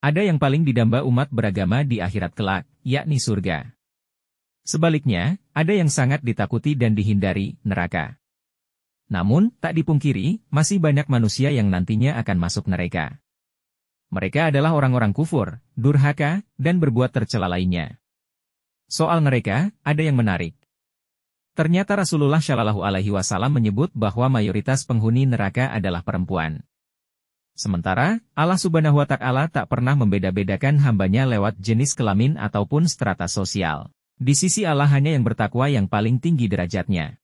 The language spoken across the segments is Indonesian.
Ada yang paling didamba umat beragama di akhirat kelak, yakni surga. Sebaliknya, ada yang sangat ditakuti dan dihindari, neraka. Namun, tak dipungkiri, masih banyak manusia yang nantinya akan masuk neraka. Mereka adalah orang-orang kufur, durhaka, dan berbuat tercela lainnya. Soal mereka, ada yang menarik. Ternyata Rasulullah Shallallahu Alaihi Wasallam menyebut bahwa mayoritas penghuni neraka adalah perempuan. Sementara, Allah Subhanahu wa Ta'ala tak pernah membeda-bedakan hambanya lewat jenis kelamin ataupun strata sosial. Di sisi Allah hanya yang bertakwa yang paling tinggi derajatnya.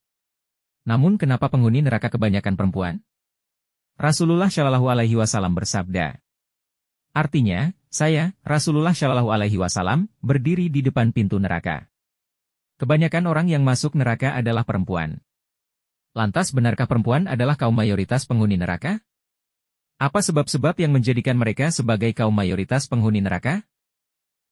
Namun kenapa penghuni neraka kebanyakan perempuan? Rasulullah Shallallahu Alaihi Wasallam bersabda. Artinya, saya, Rasulullah Shallallahu Alaihi Wasallam, berdiri di depan pintu neraka. Kebanyakan orang yang masuk neraka adalah perempuan. Lantas benarkah perempuan adalah kaum mayoritas penghuni neraka? Apa sebab-sebab yang menjadikan mereka sebagai kaum mayoritas penghuni neraka?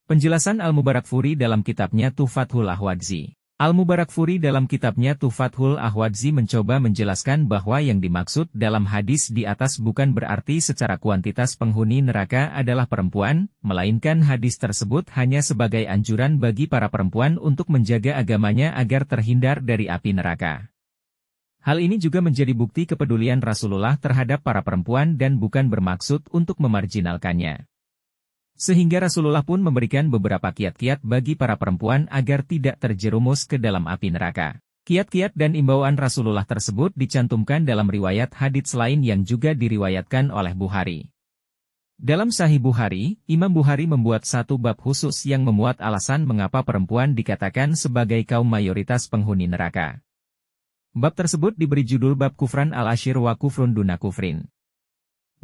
Penjelasan Al-Mubarakfuri dalam kitabnya Tuhfathul Ahwadzi. Al-Mubarakfuri dalam kitabnya Tuhfathul Ahwadzi mencoba menjelaskan bahwa yang dimaksud dalam hadis di atas bukan berarti secara kuantitas penghuni neraka adalah perempuan, melainkan hadis tersebut hanya sebagai anjuran bagi para perempuan untuk menjaga agamanya agar terhindar dari api neraka. Hal ini juga menjadi bukti kepedulian Rasulullah terhadap para perempuan dan bukan bermaksud untuk memarjinalkannya. Sehingga Rasulullah pun memberikan beberapa kiat-kiat bagi para perempuan agar tidak terjerumus ke dalam api neraka. Kiat-kiat dan imbauan Rasulullah tersebut dicantumkan dalam riwayat hadits lain yang juga diriwayatkan oleh Bukhari. Dalam Sahih Bukhari, Imam Bukhari membuat satu bab khusus yang memuat alasan mengapa perempuan dikatakan sebagai kaum mayoritas penghuni neraka. Bab tersebut diberi judul Bab Kufran al-Ashir wa Kufrun Duna Kufrin.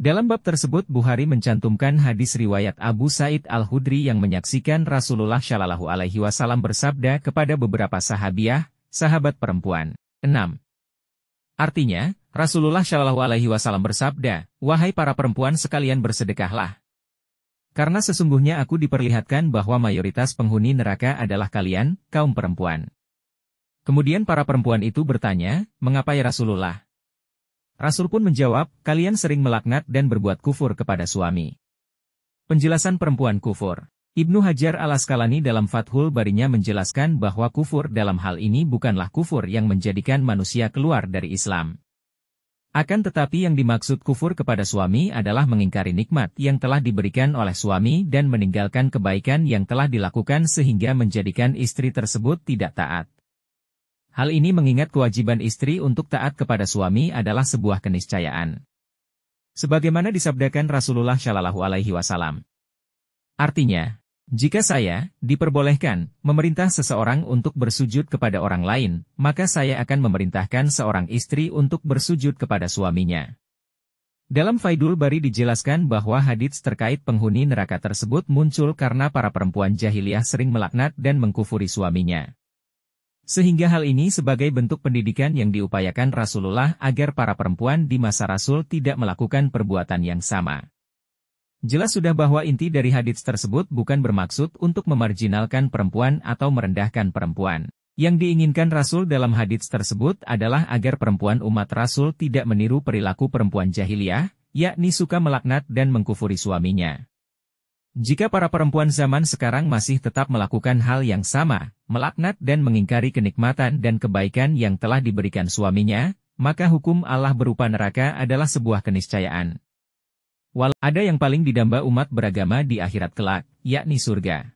Dalam bab tersebut Bukhari mencantumkan hadis riwayat Abu Sa'id Al-Khudri yang menyaksikan Rasulullah Shallallahu Alaihi Wasallam bersabda kepada beberapa sahabiah, sahabat perempuan. 6. Artinya, Rasulullah Shallallahu Alaihi Wasallam bersabda, wahai para perempuan sekalian bersedekahlah. Karena sesungguhnya aku diperlihatkan bahwa mayoritas penghuni neraka adalah kalian, kaum perempuan. Kemudian para perempuan itu bertanya, mengapa ya Rasulullah? Rasul pun menjawab, kalian sering melaknat dan berbuat kufur kepada suami. Penjelasan perempuan kufur. Ibnu Hajar al-Asqalani dalam Fathul Barinya menjelaskan bahwa kufur dalam hal ini bukanlah kufur yang menjadikan manusia keluar dari Islam. Akan tetapi yang dimaksud kufur kepada suami adalah mengingkari nikmat yang telah diberikan oleh suami dan meninggalkan kebaikan yang telah dilakukan sehingga menjadikan istri tersebut tidak taat. Hal ini mengingat kewajiban istri untuk taat kepada suami adalah sebuah keniscayaan. Sebagaimana disabdakan Rasulullah Shallallahu Alaihi Wasallam. Artinya, jika saya diperbolehkan memerintah seseorang untuk bersujud kepada orang lain, maka saya akan memerintahkan seorang istri untuk bersujud kepada suaminya. Dalam Faidul Bari dijelaskan bahwa hadits terkait penghuni neraka tersebut muncul karena para perempuan jahiliyah sering melaknat dan mengkufuri suaminya. Sehingga hal ini sebagai bentuk pendidikan yang diupayakan Rasulullah agar para perempuan di masa Rasul tidak melakukan perbuatan yang sama. Jelas sudah bahwa inti dari hadits tersebut bukan bermaksud untuk memarjinalkan perempuan atau merendahkan perempuan. Yang diinginkan Rasul dalam hadits tersebut adalah agar perempuan umat Rasul tidak meniru perilaku perempuan jahiliyah, yakni suka melaknat dan mengkufuri suaminya. Jika para perempuan zaman sekarang masih tetap melakukan hal yang sama, melaknat dan mengingkari kenikmatan dan kebaikan yang telah diberikan suaminya, maka hukum Allah berupa neraka adalah sebuah keniscayaan. Ada yang paling didamba umat beragama di akhirat kelak, yakni surga.